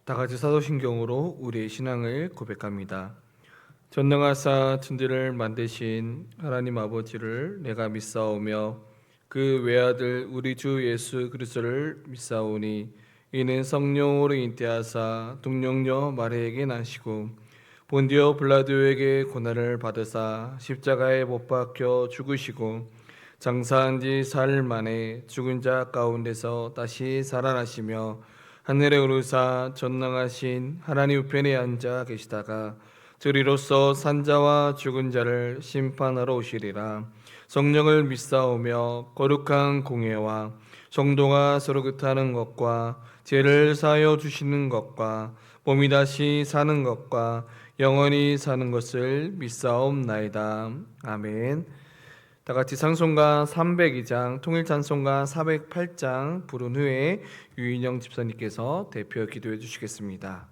다 같이 사도신경으로 우리의 신앙을 고백합니다. 전능하사 천지를 만드신 하나님 아버지를 내가 믿사오며 그 외아들 우리 주 예수 그리스도를 믿사오니 이는 성령으로 잉태하사 동령녀 마리아에게 나시고 본디오 빌라도에게 고난을 받으사 십자가에 못 박혀 죽으시고 장사한 지 사흘 만에 죽은 자 가운데서 다시 살아나시며 하늘에 오르사 전능하신 하나님 우편에 앉아 계시다가 저리로서 산자와 죽은 자를 심판하러 오시리라. 성령을 믿사오며 거룩한 공회와 성도가 서로 교통하는 것과 죄를 사하여 주시는 것과 몸이 다시 사는 것과 영원히 사는 것을 믿사옵나이다. 아멘. 다 같이 찬송가 302장, 통일찬송가 408장 부른 후에 유인영 집사님께서 대표 기도해 주시겠습니다.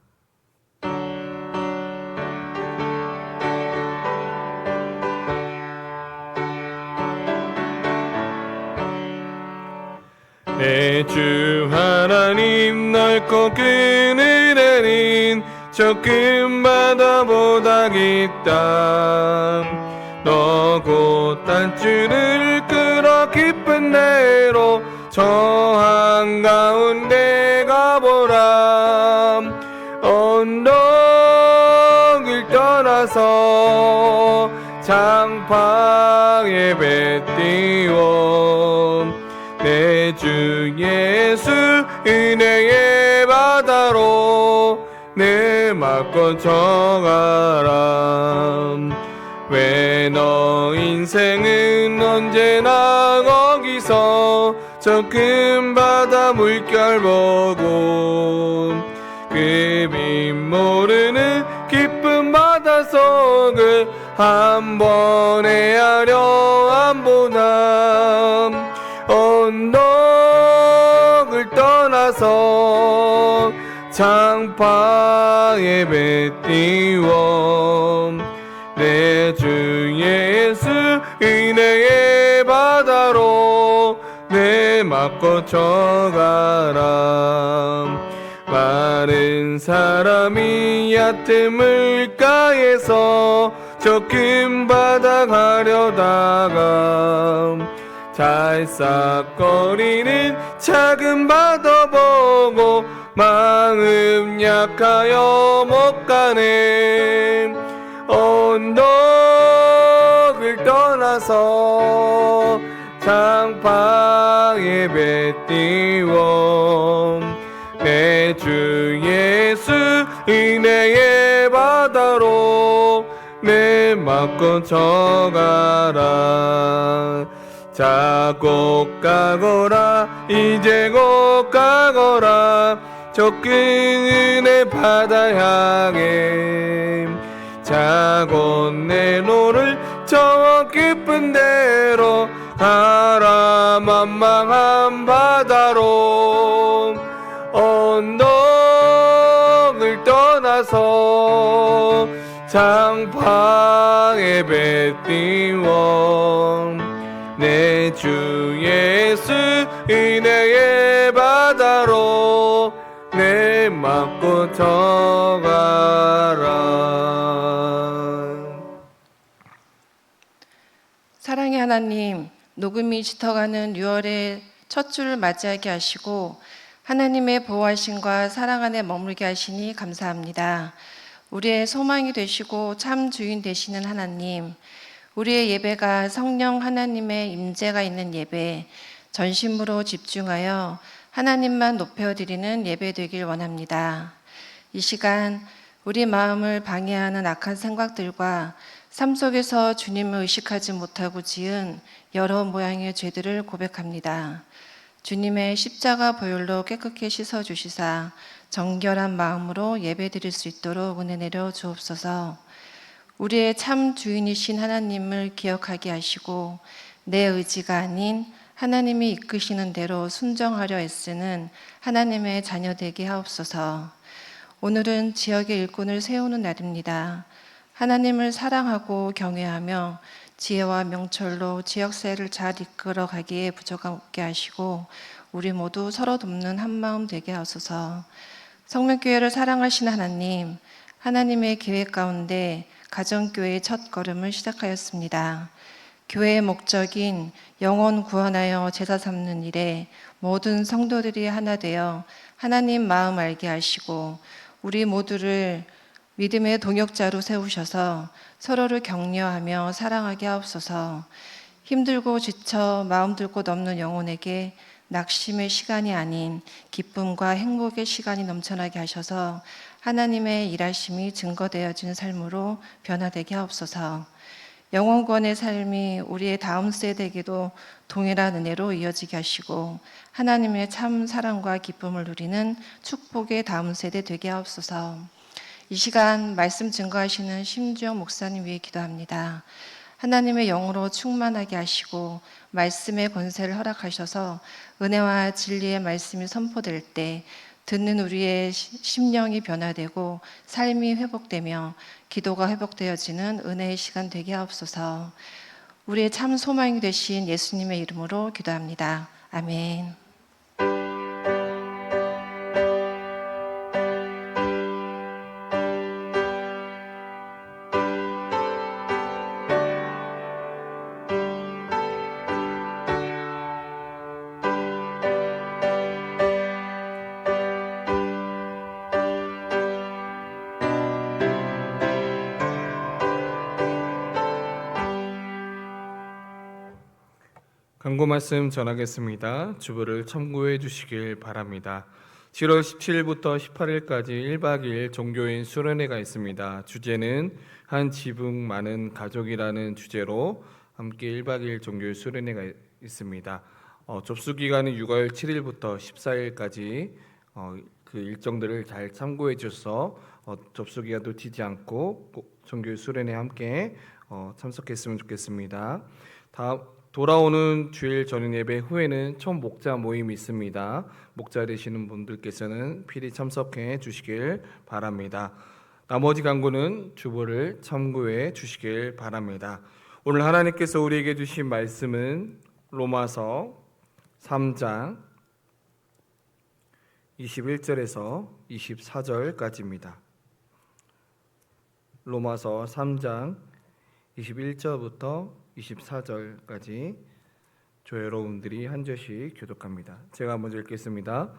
내 주 하나님 넓고 큰 은혜는 저 큰 바다보다 깊다. 너 곧 단추를 끌어 깊은 데로 저 한가운데 가보라. 언덕을 떠나서 장파에 배 띄워 내 주 예수 은혜의 바다로 내 맞고 정하라. 왜 너 인생은 언제나 거기서 저 큰 바다 물결 보고 그 빛 모르는 깊은 바다 속을 한 번 헤아려 안 보나. 언덕을 떠나서 장파에 배 띄워 내 주 예수 은혜의 바다로 내 맞고 쳐가라. 많은 사람이 얕은 물가에서 저 큰 바다 가려다가 잘싹거리는 작은 바다 보고 마음 약하여 못 가네. 언덕을 떠나서 장파에 배 띄워 내 주 예수 은혜의 바다로 내 맞고 쳐가라. 자곧 가거라 이제 곧 가거라 저 큰 은혜 바다 향해. 자곧 내 노를 저 깊은 데로 가라. 만망한 바다로 언덕을 떠나서 장파에 배 띄워 내 주 예수 은혜의 바다로 내 맞고 쳐가라. 사랑의 하나님, 녹음이 짙어가는 6월의 첫 주를 맞이하게 하시고 하나님의 보호하심과 사랑 안에 머물게 하시니 감사합니다. 우리의 소망이 되시고 참 주인 되시는 하나님, 우리의 예배가 성령 하나님의 임재가 있는 예배, 전심으로 집중하여 하나님만 높여드리는 예배 되길 원합니다. 이 시간 우리 마음을 방해하는 악한 생각들과 삶 속에서 주님을 의식하지 못하고 지은 여러 모양의 죄들을 고백합니다. 주님의 십자가 보혈로 깨끗게 씻어주시사 정결한 마음으로 예배드릴 수 있도록 은혜 내려 주옵소서. 우리의 참 주인이신 하나님을 기억하게 하시고 내 의지가 아닌 하나님이 이끄시는 대로 순종하려 애쓰는 하나님의 자녀 되게 하옵소서. 오늘은 지역의 일꾼을 세우는 날입니다. 하나님을 사랑하고 경외하며 지혜와 명철로 지역사회를 잘 이끌어 가기에 부족함 없게 하시고 우리 모두 서로 돕는 한마음 되게 하소서. 성명교회를 사랑하시는 하나님, 하나님의 계획 가운데 가정교회의 첫 걸음을 시작하였습니다. 교회의 목적인 영혼 구원하여 제사 삼는 일에 모든 성도들이 하나 되어 하나님 마음 알게 하시고 우리 모두를 믿음의 동역자로 세우셔서 서로를 격려하며 사랑하게 하옵소서. 힘들고 지쳐 마음 들고 넘는 영혼에게 낙심의 시간이 아닌 기쁨과 행복의 시간이 넘쳐나게 하셔서 하나님의 일하심이 증거되어진 삶으로 변화되게 하옵소서. 영혼권의 삶이 우리의 다음 세대에게도 동일한 은혜로 이어지게 하시고 하나님의 참 사랑과 기쁨을 누리는 축복의 다음 세대 되게 하옵소서. 이 시간 말씀 증거하시는 심주영 목사님 위해 기도합니다. 하나님의 영으로 충만하게 하시고 말씀의 권세를 허락하셔서 은혜와 진리의 말씀이 선포될 때 듣는 우리의 심령이 변화되고 삶이 회복되며 기도가 회복되어지는 은혜의 시간 되게 하옵소서. 우리의 참 소망이 되신 예수님의 이름으로 기도합니다. 아멘. 광고 말씀 전하겠습니다. 주보를 참고해 주시길 바랍니다. 7월 17일부터 18일까지 1박 2일 종교인 수련회가 있습니다. 주제는 한 지붕 많은 가족이라는 주제로 함께 1박 2일 종교인 수련회가 있습니다. 접수 기간은 6월 7일부터 14일까지 그 일정들을 잘 참고해 주셔서 접수 기간도 튀지 않고 종교인 수련회 함께 참석했으면 좋겠습니다. 돌아오는 주일 전인 예배 후에는 총 목자 모임이 있습니다. 목자 되시는 분들께서는 필히 참석해 주시길 바랍니다. 나머지 광고는 주보를 참고해 주시길 바랍니다. 오늘 하나님께서 우리에게 주신 말씀은 로마서 3장 21절에서 24절까지입니다. 로마서 3장 21절부터 24절까지 저 여러분들이 한 절씩 교독합니다. 제가 먼저 읽겠습니다.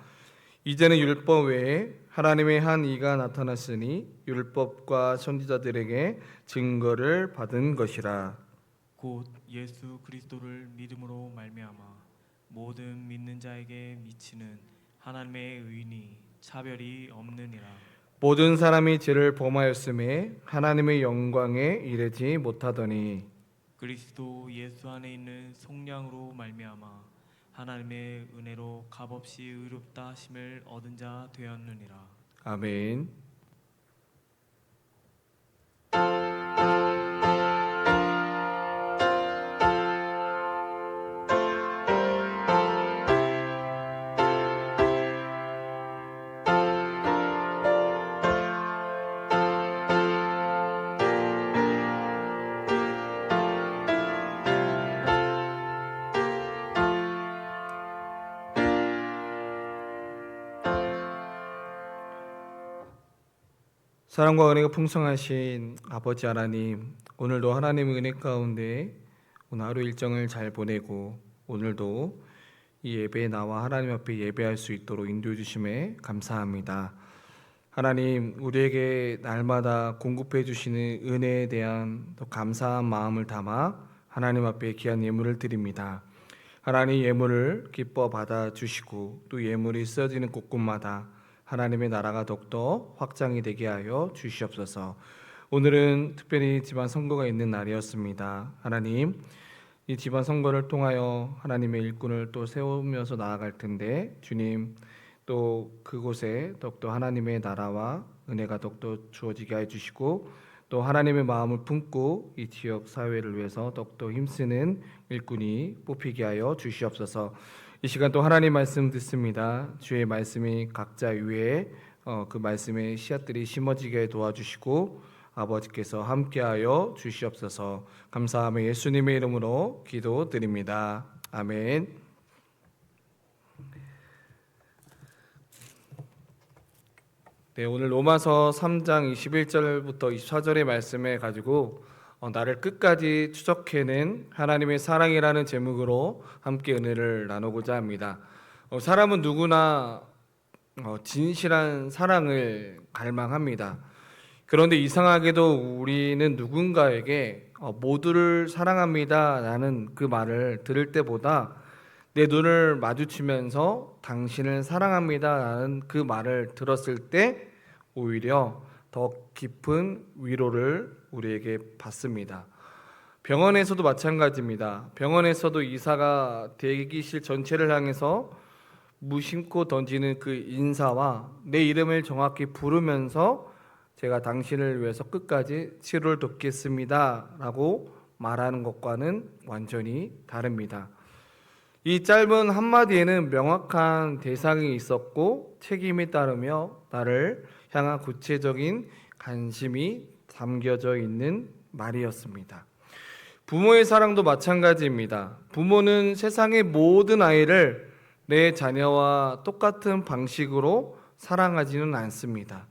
이제는 율법 외에 하나님의 한 이가 나타났으니 율법과 선지자들에게 증거를 받은 것이라. 곧 예수 그리스도를 믿음으로 말미암아 모든 믿는 자에게 미치는 하나님의 의인이 차별이 없느니라. 모든 사람이 죄를 범하였음에 하나님의 영광에 이르지 못하더니 그리스도 예수 안에 있는 속량으로 말미암아 하나님의 은혜로 값없이 의롭다 하심을 얻은 자 되었느니라. 아멘. 사랑과 은혜가 풍성하신 아버지 하나님, 오늘도 하나님의 은혜 가운데 오늘 하루 일정을 잘 보내고 오늘도 이 예배에 나와 하나님 앞에 예배할 수 있도록 인도해 주심에 감사합니다. 하나님, 우리에게 날마다 공급해 주시는 은혜에 대한 더 감사한 마음을 담아 하나님 앞에 귀한 예물을 드립니다. 하나님, 예물을 기뻐 받아 주시고 또 예물이 쓰여지는 곳곳마다 하나님의 나라가 더욱더 확장이 되게 하여 주시옵소서. 오늘은 특별히 집안 선거가 있는 날이었습니다. 하나님, 이 집안 선거를 통하여 하나님의 일꾼을 또 세우면서 나아갈 텐데 주님, 또 그곳에 더욱더 하나님의 나라와 은혜가 더욱더 주어지게 해주시고 또 하나님의 마음을 품고 이 지역 사회를 위해서 더욱더 힘쓰는 일꾼이 뽑히게 하여 주시옵소서. 이 시간 또 하나님 말씀 듣습니다. 주의 말씀이 각자 위에 그 말씀의 씨앗들이 심어지게 도와주시고 아버지께서 함께하여 주시옵소서. 감사하며 예수님의 이름으로 기도드립니다. 아멘. 네, 오늘 로마서 3장 21절부터 24절의 말씀을 가지고 나를 끝까지 추적해낸 하나님의 사랑이라는 제목으로 함께 은혜를 나누고자 합니다. 사람은 누구나 진실한 사랑을 갈망합니다. 그런데 이상하게도 우리는 누군가에게 모두를 사랑합니다 라는 그 말을 들을 때보다 내 눈을 마주치면서 당신을 사랑합니다 라는 그 말을 들었을 때 오히려 더 깊은 위로를 우리에게 받습니다. 병원에서도 마찬가지입니다. 병원에서도 의사가 대기실 전체를 향해서 무심코 던지는 그 인사와 내 이름을 정확히 부르면서 제가 당신을 위해서 끝까지 치료를 돕겠습니다 라고 말하는 것과는 완전히 다릅니다. 이 짧은 한마디에는 명확한 대상이 있었고 책임이 따르며 나를 향한 구체적인 관심이 담겨져 있는 말이었습니다. 부모의 사랑도 마찬가지입니다. 부모는 세상의 모든 아이를 내 자녀와 똑같은 방식으로 사랑하지는 않습니다.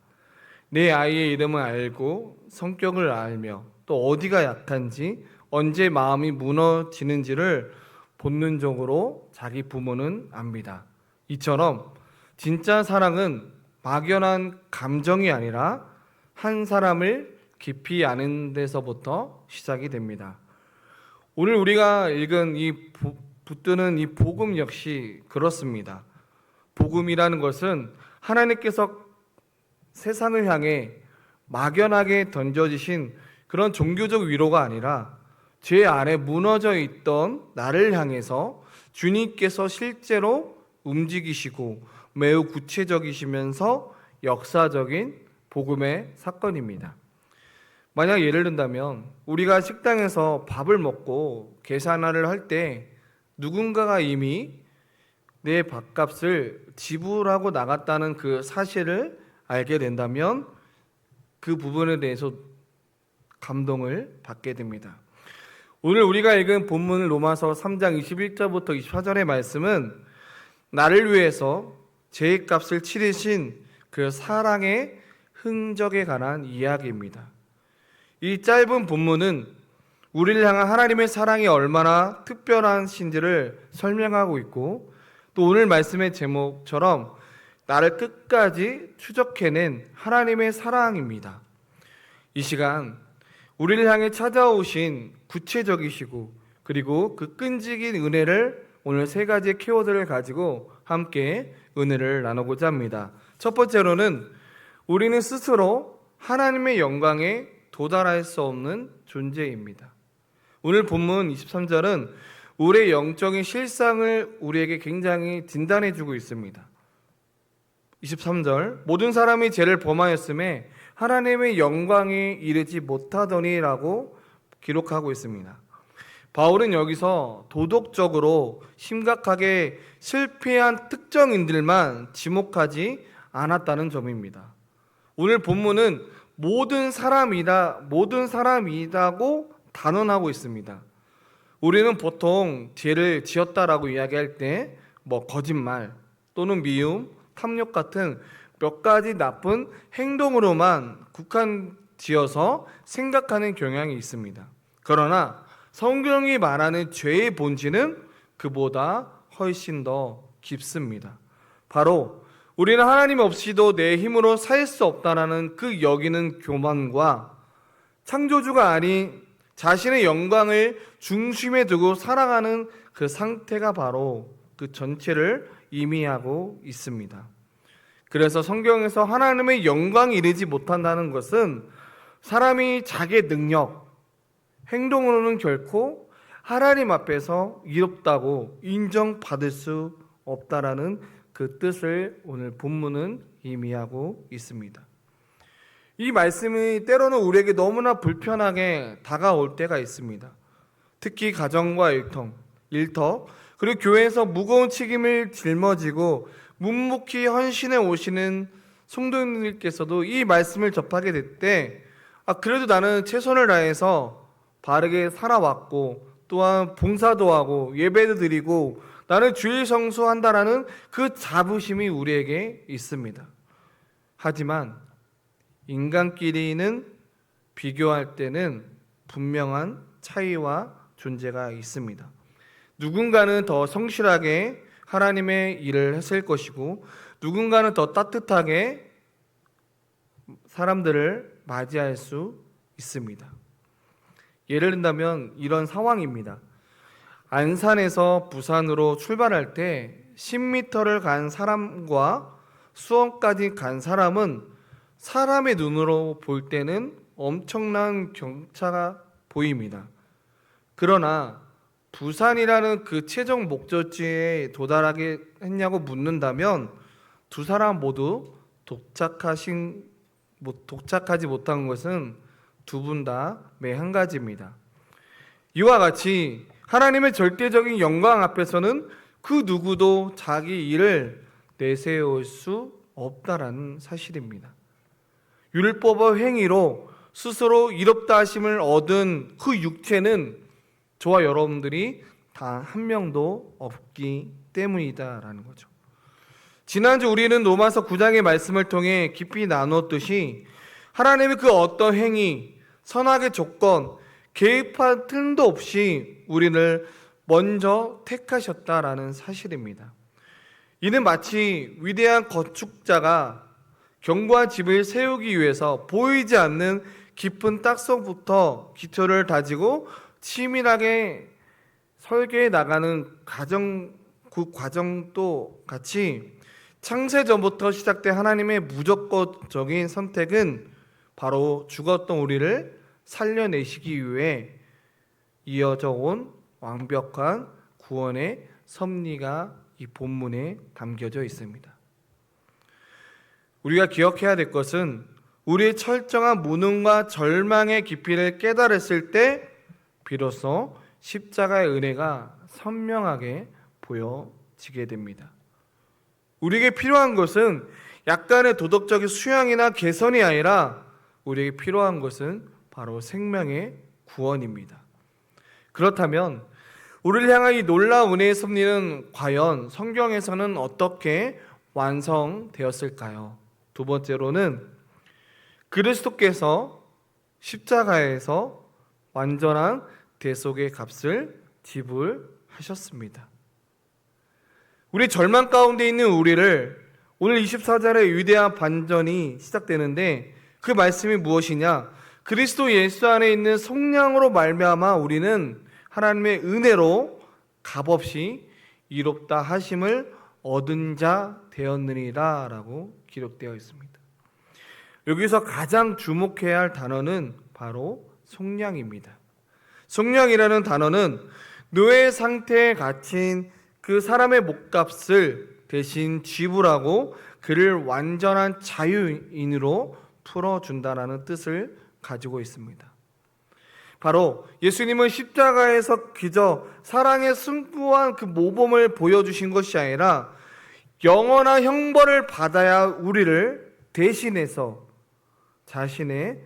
내 아이의 이름을 알고 성격을 알며 또 어디가 약한지 언제 마음이 무너지는지를 본능적으로 자기 부모는 압니다. 이처럼 진짜 사랑은 막연한 감정이 아니라 한 사람을 깊이 아는 데서부터 시작이 됩니다. 오늘 우리가 읽은 붙드는 이 복음 역시 그렇습니다. 복음이라는 것은 하나님께서 세상을 향해 막연하게 던져지신 그런 종교적 위로가 아니라 죄 아래 무너져 있던 나를 향해서 주님께서 실제로 움직이시고 매우 구체적이시면서 역사적인 복음의 사건입니다. 만약 예를 든다면 우리가 식당에서 밥을 먹고 계산을 할 때 누군가가 이미 내 밥값을 지불하고 나갔다는 그 사실을 알게 된다면 그 부분에 대해서 감동을 받게 됩니다. 오늘 우리가 읽은 본문 로마서 3장 21절부터 24절의 말씀은 나를 위해서 죄값을 치르신 그 사랑의 흔적에 관한 이야기입니다. 이 짧은 본문은 우리를 향한 하나님의 사랑이 얼마나 특별한신지를 설명하고 있고 또 오늘 말씀의 제목처럼 나를 끝까지 추적해낸 하나님의 사랑입니다. 이 시간 우리를 향해 찾아오신 구체적이시고 그리고 그 끈질긴 은혜를 오늘 세 가지의 키워드를 가지고 함께 은혜를 나누고자 합니다. 첫 번째로는 우리는 스스로 하나님의 영광에 도달할 수 없는 존재입니다. 오늘 본문 23절은 우리의 영적인 실상을 우리에게 굉장히 진단해 주고 있습니다. 23절 모든 사람이 죄를 범하였음에 하나님의 영광에 이르지 못하더니라고 기록하고 있습니다. 바울은 여기서 도덕적으로 심각하게 실패한 특정인들만 지목하지 않았다는 점입니다. 오늘 본문은 모든 사람이다고 단언하고 있습니다. 우리는 보통 죄를 지었다라고 이야기할 때 거짓말 또는 미움, 탐욕 같은 몇 가지 나쁜 행동으로만 국한지어서 생각하는 경향이 있습니다. 그러나 성경이 말하는 죄의 본질은 그보다 훨씬 더 깊습니다. 바로 우리는 하나님 없이도 내 힘으로 살 수 없다라는 그 여기는 교만과 창조주가 아닌 자신의 영광을 중심에 두고 살아가는 그 상태가 바로 그 전체를 의미하고 있습니다. 그래서 성경에서 하나님의 영광이 이르지 못한다는 것은 사람이 자기의 능력, 행동으로는 결코 하나님 앞에서 이롭다고 인정받을 수 없다라는 그 뜻을 오늘 본문은 의미하고 있습니다. 이 말씀이 때로는 우리에게 너무나 불편하게 다가올 때가 있습니다. 특히 가정과 일터 그리고 교회에서 무거운 책임을 짊어지고 묵묵히 헌신해 오시는 성도님들께서도 이 말씀을 접하게 될 때 그래도 나는 최선을 다해서 바르게 살아왔고 또한 봉사도 하고 예배도 드리고 나는 주일 성수한다라는 그 자부심이 우리에게 있습니다. 하지만 인간끼리는 비교할 때는 분명한 차이와 존재가 있습니다. 누군가는 더 성실하게 하나님의 일을 했을 것이고 누군가는 더 따뜻하게 사람들을 맞이할 수 있습니다. 예를 든다면 이런 상황입니다. 안산에서 부산으로 출발할 때 10m를 간 사람과 수원까지 간 사람은 사람의 눈으로 볼 때는 엄청난 경차가 보입니다. 그러나 부산이라는 그 최종 목적지에 도달하게 했냐고 묻는다면 두 사람 모두 도착하지 못한 것은 두 분 다 매 한 가지입니다. 이와 같이 하나님의 절대적인 영광 앞에서는 그 누구도 자기 일을 내세울 수 없다라는 사실입니다. 율법의 행위로 스스로 이롭다 하심을 얻은 그 육체는 저와 여러분들이 단 한 명도 없기 때문이다라는 거죠. 지난주 우리는 로마서 9장의 말씀을 통해 깊이 나누었듯이 하나님의 그 어떤 행위, 선악의 조건, 개입할 틈도 없이 우리를 먼저 택하셨다라는 사실입니다. 이는 마치 위대한 건축자가 견고한 집을 세우기 위해서 보이지 않는 깊은 땅속부터 기초를 다지고 치밀하게 설계해 나가는 그 과정도 같이 창세전부터 시작된 하나님의 무조건적인 선택은 바로 죽었던 우리를 살려내시기 위해 이어져 온 완벽한 구원의 섭리가 이 본문에 담겨져 있습니다. 우리가 기억해야 될 것은 우리의 철저한 무능과 절망의 깊이를 깨달았을 때 비로소 십자가의 은혜가 선명하게 보여지게 됩니다. 우리에게 필요한 것은 약간의 도덕적인 수양이나 개선이 아니라 우리에게 필요한 것은 바로 생명의 구원입니다. 그렇다면 우리를 향한 이 놀라운 은혜의 섭리는 과연 성경에서는 어떻게 완성되었을까요? 두 번째로는 그리스도께서 십자가에서 완전한 대속의 값을 지불하셨습니다. 우리 절망 가운데 있는 우리를 오늘 24절의 위대한 반전이 시작되는데 그 말씀이 무엇이냐? 그리스도 예수 안에 있는 속량으로 말미암아 우리는 하나님의 은혜로 값없이 이롭다 하심을 얻은 자 되었느니라 라고 기록되어 있습니다. 여기서 가장 주목해야 할 단어는 바로 속량입니다. 속량이라는 단어는 노예 상태에 갇힌 그 사람의 목값을 대신 지불하고 그를 완전한 자유인으로 풀어준다라는 뜻을 가지고 있습니다. 바로 예수님은 십자가에서 그저 사랑의 승부한 그 모범을 보여주신 것이 아니라 영원한 형벌을 받아야 우리를 대신해서 자신의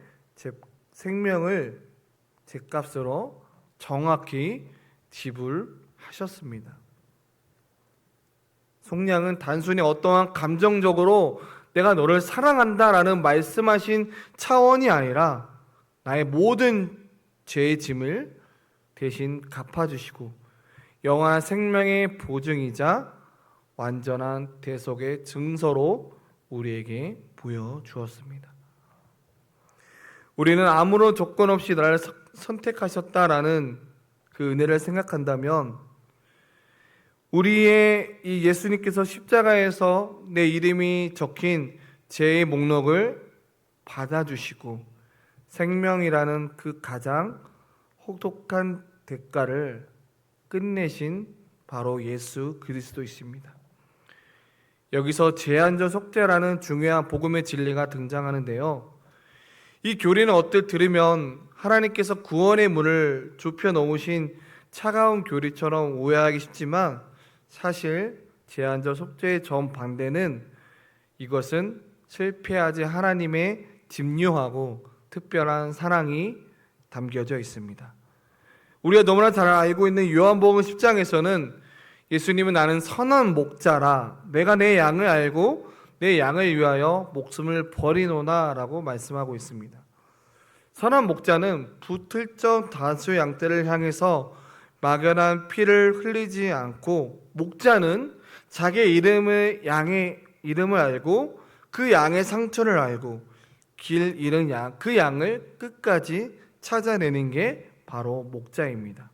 생명을 죗값으로 정확히 지불하셨습니다. 속량은 단순히 어떠한 감정적으로 내가 너를 사랑한다라는 말씀하신 차원이 아니라 나의 모든 죄의 짐을 대신 갚아주시고 영원한 생명의 보증이자 완전한 대속의 증서로 우리에게 보여주었습니다. 우리는 아무런 조건 없이 나를 선택하셨다라는 그 은혜를 생각한다면 우리의 이 예수님께서 십자가에서 내 이름이 적힌 죄의 목록을 받아주시고 생명이라는 그 가장 혹독한 대가를 끝내신 바로 예수 그리스도이십니다. 여기서 제한적 속죄라는 중요한 복음의 진리가 등장하는데요. 이 교리는 어뜻 들으면 하나님께서 구원의 문을 좁혀 놓으신 차가운 교리처럼 오해하기 쉽지만 사실 제한적 속죄의 정반대는 이것은 실패하지 하나님의 집요하고 특별한 사랑이 담겨져 있습니다. 우리가 너무나 잘 알고 있는 요한복음 10장에서는 예수님은 나는 선한 목자라 내가 내 양을 알고 내 양을 위하여 목숨을 버리노나 라고 말씀하고 있습니다. 선한 목자는 붙을적 다수의 양떼를 향해서 막연한 피를 흘리지 않고, 목자는 자기의 양의 이름을 알고 그 양의 상처를 알고 길 잃은 그 양을 끝까지 찾아내는 게 바로 목자입니다.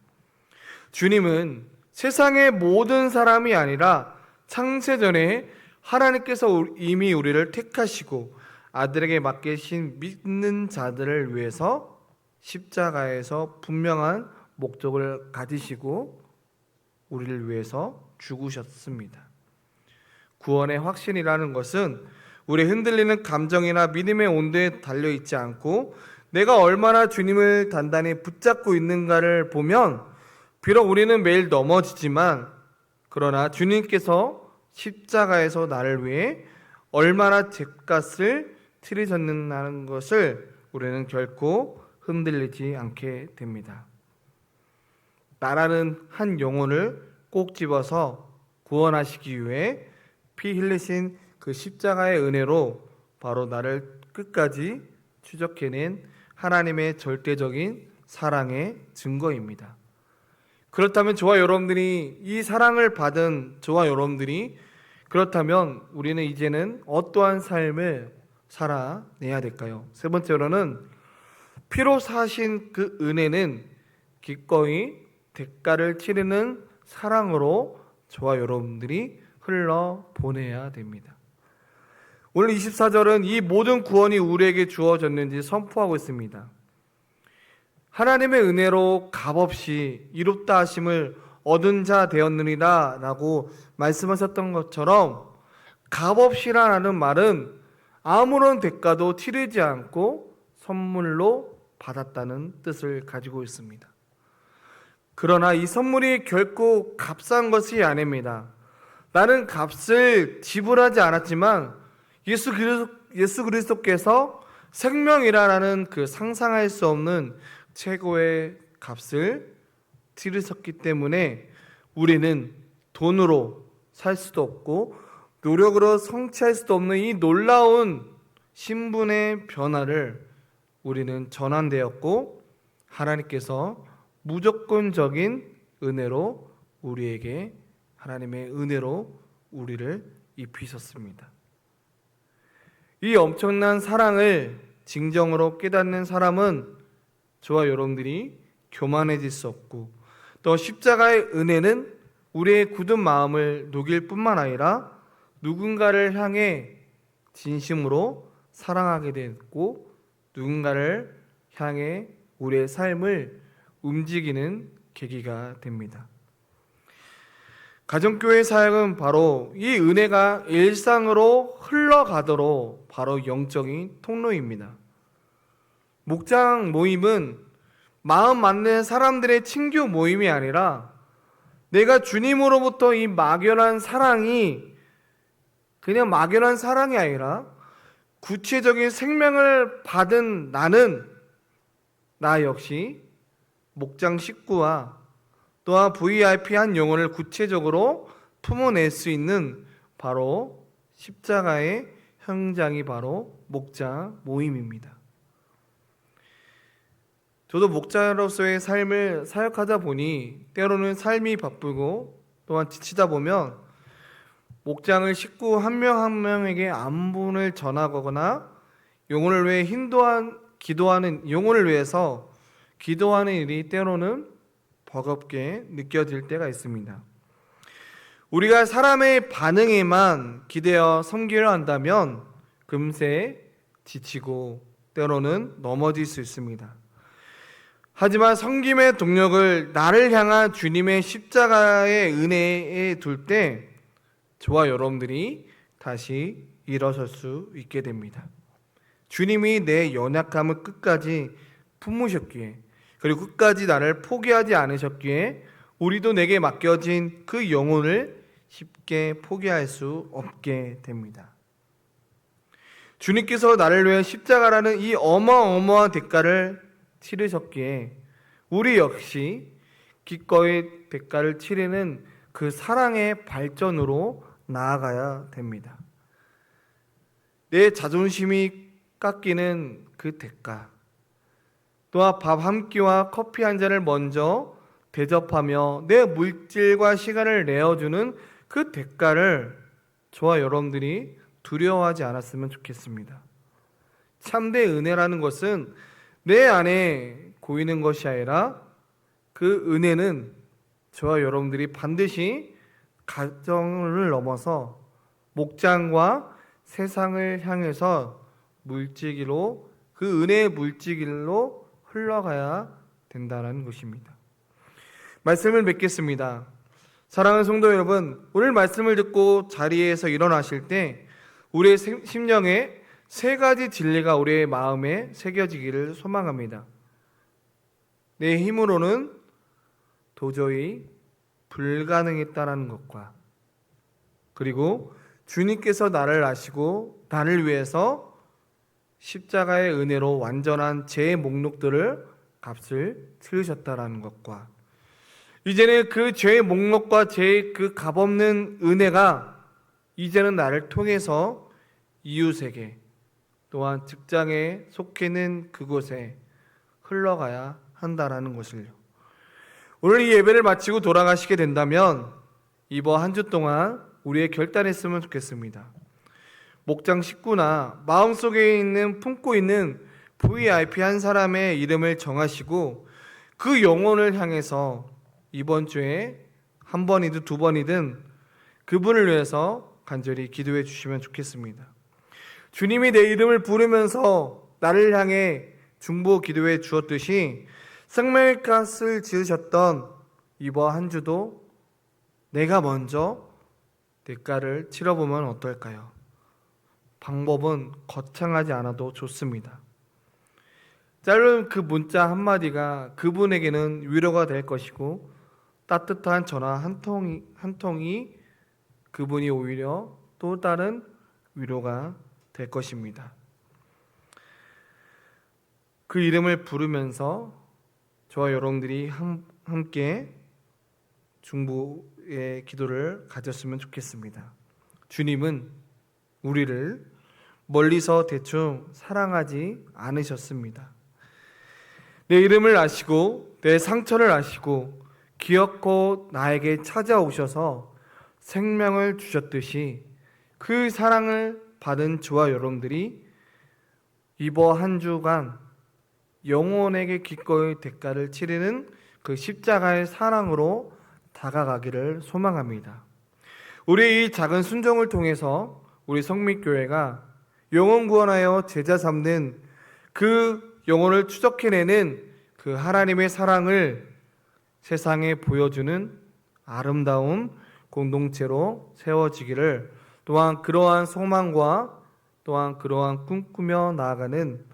주님은 세상의 모든 사람이 아니라 창세전에 하나님께서 이미 우리를 택하시고 아들에게 맡기신 믿는 자들을 위해서 십자가에서 분명한 목적을 가지시고 우리를 위해서 죽으셨습니다. 구원의 확신이라는 것은 우리 흔들리는 감정이나 믿음의 온도에 달려있지 않고 내가 얼마나 주님을 단단히 붙잡고 있는가를 보면, 비록 우리는 매일 넘어지지만 그러나 주님께서 십자가에서 나를 위해 얼마나 죗값을 치르셨는다는 것을 우리는 결코 흔들리지 않게 됩니다. 나라는 한 영혼을 꼭 집어서 구원하시기 위해 피 흘리신 그 십자가의 은혜로 바로 나를 끝까지 추적해낸 하나님의 절대적인 사랑의 증거입니다. 그렇다면 저와 여러분들이 이 사랑을 받은 저와 여러분들이 그렇다면 우리는 이제는 어떠한 삶을 살아내야 될까요? 세 번째로는 피로 사신 그 은혜는 기꺼이 대가를 치르는 사랑으로 저와 여러분들이 흘러 보내야 됩니다. 오늘 24절은 이 모든 구원이 우리에게 주어졌는지 선포하고 있습니다. 하나님의 은혜로 값없이 이롭다 하심을 얻은 자 되었느니라 라고 말씀하셨던 것처럼, 값없이라는 말은 아무런 대가도 치르지 않고 선물로 받았다는 뜻을 가지고 있습니다. 그러나 이 선물이 결코 값싼 것이 아닙니다. 나는 값을 지불하지 않았지만 예수 그리스도께서 생명이라는 그 상상할 수 없는 최고의 값을 치르셨기 때문에 우리는 돈으로 살 수도 없고 노력으로 성취할 수도 없는 이 놀라운 신분의 변화를 우리는 전환되었고, 하나님께서 무조건적인 은혜로 우리에게, 하나님의 은혜로 우리를 입히셨습니다. 이 엄청난 사랑을 진정으로 깨닫는 사람은 저와 여러분들이 교만해질 수 없고, 또 십자가의 은혜는 우리의 굳은 마음을 녹일 뿐만 아니라 누군가를 향해 진심으로 사랑하게 되고 누군가를 향해 우리의 삶을 움직이는 계기가 됩니다. 가정교회 사역은 바로 이 은혜가 일상으로 흘러가도록 바로 영적인 통로입니다. 목장 모임은 마음 맞는 사람들의 친교 모임이 아니라 내가 주님으로부터 이 막연한 사랑이 그냥 막연한 사랑이 아니라 구체적인 생명을 받은 나 역시 목장 식구와 또한 VIP 한 영혼을 구체적으로 품어낼 수 있는 바로 십자가의 현장이 바로 목장 모임입니다. 저도 목자로서의 삶을 사역하다 보니 때로는 삶이 바쁘고 또한 지치다 보면 목장을 식구 한 명 한 명에게 안분을 전하거나 영혼을 위해 영혼을 위해서 기도하는 일이 때로는 버겁게 느껴질 때가 있습니다. 우리가 사람의 반응에만 기대어 섬기려 한다면 금세 지치고 때로는 넘어질 수 있습니다. 하지만 섬김의 동력을 나를 향한 주님의 십자가의 은혜에 둘 때 저와 여러분들이 다시 일어설 수 있게 됩니다. 주님이 내 연약함을 끝까지 품으셨기에, 그리고 끝까지 나를 포기하지 않으셨기에 우리도 내게 맡겨진 그 영혼을 쉽게 포기할 수 없게 됩니다. 주님께서 나를 위해 십자가라는 이 어마어마한 대가를 치르셨기에 우리 역시 기꺼이 대가를 치르는 그 사랑의 발전으로 나아가야 됩니다. 내 자존심이 깎이는 그 대가, 또한 밥 한 끼와 커피 한 잔을 먼저 대접하며 내 물질과 시간을 내어주는 그 대가를 저와 여러분들이 두려워하지 않았으면 좋겠습니다. 참된 은혜라는 것은 내 안에 고이는 것이 아니라 그 은혜는 저와 여러분들이 반드시 가정을 넘어서 목장과 세상을 향해서 물질기로, 그 은혜의 물질길로 흘러가야 된다는 것입니다. 말씀을 맺겠습니다. 사랑하는 성도 여러분, 오늘 말씀을 듣고 자리에서 일어나실 때 우리의 심령에 세 가지 진리가 우리의 마음에 새겨지기를 소망합니다. 내 힘으로는 도저히 불가능했다는 것과, 그리고 주님께서 나를 아시고 나를 위해서 십자가의 은혜로 완전한 제 목록들을 값을 치르셨다라는 것과, 이제는 그 죄의 목록과 제 그 값없는 은혜가 이제는 나를 통해서 이웃에게, 또한 직장에 속해 있는 그곳에 흘러가야 한다라는 것을요. 오늘 이 예배를 마치고 돌아가시게 된다면 이번 한 주 동안 우리의 결단했으면 좋겠습니다. 목장 식구나 마음속에 있는 품고 있는 VIP 한 사람의 이름을 정하시고 그 영혼을 향해서 이번 주에 한 번이든 두 번이든 그분을 위해서 간절히 기도해 주시면 좋겠습니다. 주님이 내 이름을 부르면서 나를 향해 중보 기도해 주었듯이 생명의 값을 지으셨던 이번 한 주도 내가 먼저 대가를 치러보면 어떨까요? 방법은 거창하지 않아도 좋습니다. 짧은 그 문자 한마디가 그분에게는 위로가 될 것이고, 따뜻한 전화 한 통이 그분이 오히려 또 다른 위로가 될 것입니다. 그 이름을 부르면서 저와 여러분들이 함께 중보의 기도를 가졌으면 좋겠습니다. 주님은 우리를 멀리서 대충 사랑하지 않으셨습니다. 내 이름을 아시고 내 상처를 아시고 기어코 나에게 찾아오셔서 생명을 주셨듯이 그 사랑을 받은 저와 여러분들이 이번 한 주간 영혼에게 기꺼이 대가를 치르는 그 십자가의 사랑으로 다가가기를 소망합니다. 우리 이 작은 순종을 통해서 우리 성민교회가 영혼 구원하여 제자 삼는 그 영혼을 추적해내는 그 하나님의 사랑을 세상에 보여주는 아름다운 공동체로 세워지기를, 또한 그러한 소망과 또한 그러한 꿈꾸며 나아가는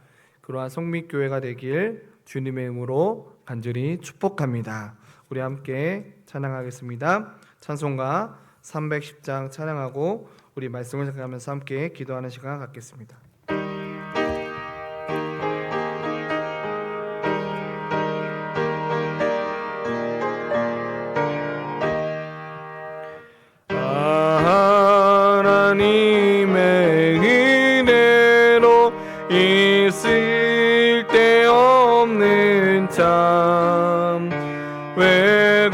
그러한 성민교회가 되길 주님의 이름으로 간절히 축복합니다. 우리 함께 찬양하겠습니다. 찬송가 310장 찬양하고 우리 말씀을 생각하면서 함께 기도하는 시간 갖겠습니다. 하나님의 은혜로 있을 데 없는 참 왜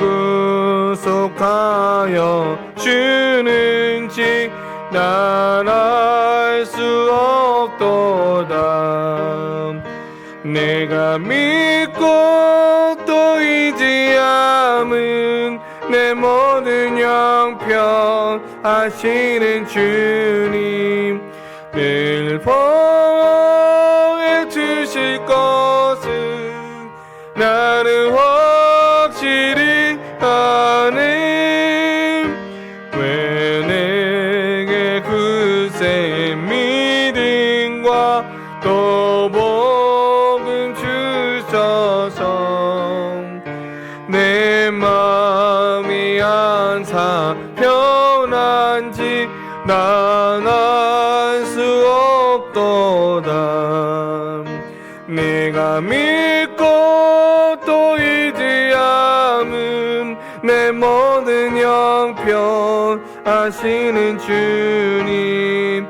구속하여 주는지 난 알 수 없도다. 내가 믿고 또 의지함은 내 모든 형편 하시는 주님 늘 보호해 주실 것은 나는 확실히 아는. 왜 내게 굳세 믿음과 또 복음 주셔서 내 마음이 항상 편한지 난 알 수 없도다. 내가 믿고 또 의지함은 내 모든 형편 하시는 주님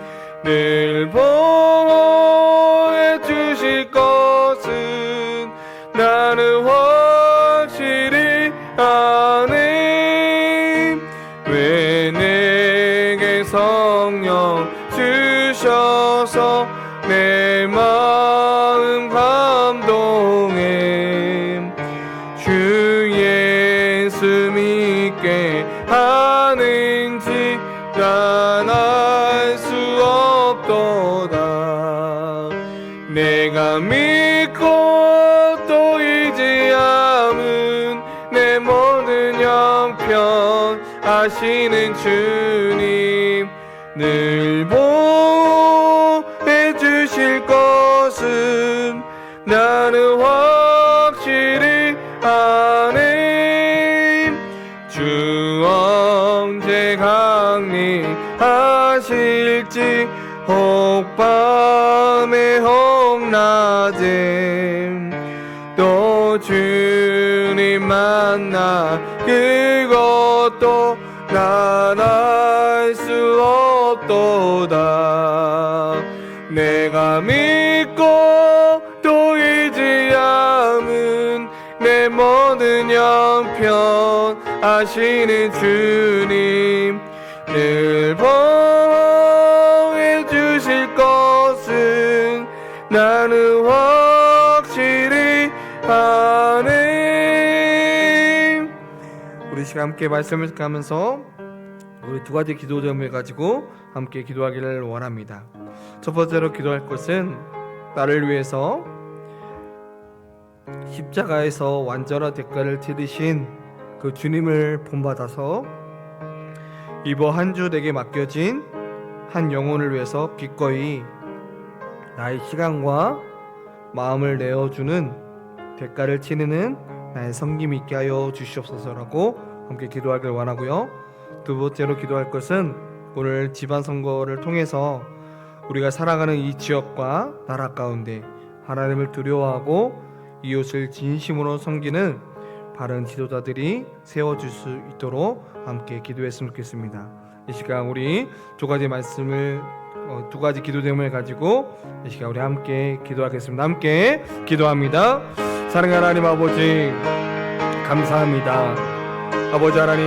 늘 보호해 주실 것은 나는 확실히 아네. 왜 내게 성령 주셔서 내 마음 감동해. 주 예수 믿게 하는지 난 알 수 없도다. 내가 믿고 또 이제 않은 내 모든 형편 아시는 주님, 늘 보호해 주실 것은 나는 확실히 아네. 주 언제 강림하실지 혹 밤에 혹 낮에 또 주님 만나 그것도 난 알 수 없도다. 내가 믿고 또 이제 않은 내 모든 형편 아시는 주님, 늘 보호해 주실 것은 나는 확실히 아네. 우리 시간 함께 말씀을 가면서 우리 두 가지 기도 제목을 가지고 함께 기도하기를 원합니다. 첫 번째로 기도할 것은 나를 위해서 십자가에서 완전한 대가를 치르신 그 주님을 본받아서 이번 한 주 내게 맡겨진 한 영혼을 위해서 기꺼이 나의 시간과 마음을 내어주는 대가를 치르는 나의 섬김 있게 하여 주시옵소서라고 함께 기도하길 원하고요. 두 번째로 기도할 것은 오늘 지방선거를 통해서 우리가 살아가는 이 지역과 나라 가운데 하나님을 두려워하고 이웃을 진심으로 섬기는 바른 지도자들이 세워질 수 있도록 함께 기도했으면 좋겠습니다. 이 시간 우리 두 가지 말씀을 두 가지 기도 제목을 가지고 이 시간 우리 함께 기도하겠습니다. 함께 기도합니다. 사랑하는 하나님 아버지, 감사합니다. 아버지 하나님,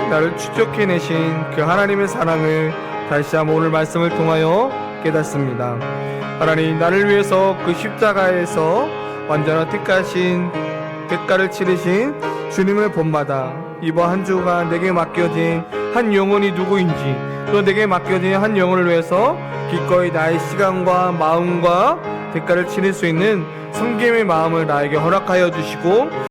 나를 추적해내신 그 하나님의 사랑을 다시 한번 오늘 말씀을 통하여 깨닫습니다. 하나님, 나를 위해서 그 십자가에서 완전한 대가를 치르신 주님을 본받아 이번 한 주간 내게 맡겨진 한 영혼이 누구인지, 또 내게 맡겨진 한 영혼을 위해서 기꺼이 나의 시간과 마음과 대가를 치를 수 있는 섬김의 마음을 나에게 허락하여 주시고